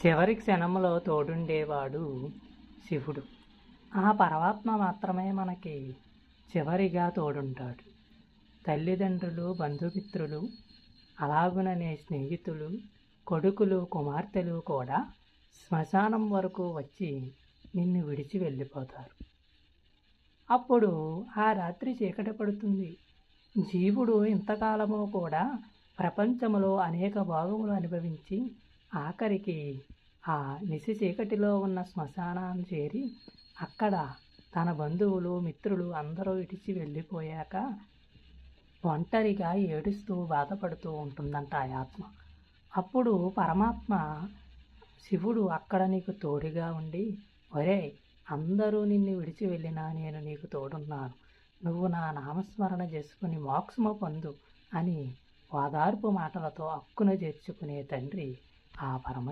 చివరి క్షణంలో తోడుండేవాడు శివుడు. ఆ పరమాత్మ మాత్రమే మనకి చివరిగా తోడుంటాడు. తల్లిదండ్రులు, బంధుమిత్రులు, అలాగుననే స్నేహితులు, కొడుకులు, కుమార్తెలు కూడా శ్మశానం వరకు వచ్చి నిన్ను విడిచి వెళ్ళిపోతారు. అప్పుడు ఆ రాత్రి చీకటి పడుతుంది. జీవుడు ఇంతకాలము కూడా ప్రపంచంలో అనేక భాగములు అనుభవించి ఆఖరికి ఆ నిశి చీకటిలో ఉన్న శ్మశానాన్ని చేరి అక్కడ తన బంధువులు, మిత్రులు అందరూ విడిచి వెళ్ళిపోయాక ఒంటరిగా ఏడుస్తూ బాధపడుతూ ఉంటుందంట ఆ ఆత్మ. అప్పుడు పరమాత్మ శివుడు అక్కడ నీకు తోడుగా ఉండి, ఒరేయ్, అందరూ నిన్ను విడిచి వెళ్ళినా నేను నీకు తోడున్నాను, నువ్వు నా నామస్మరణ చేసుకుని మోక్షము పొందు అని ఓదార్పు మాటలతో హక్కున చేర్చుకునే తండ్రి ఆ పరమశివుడు.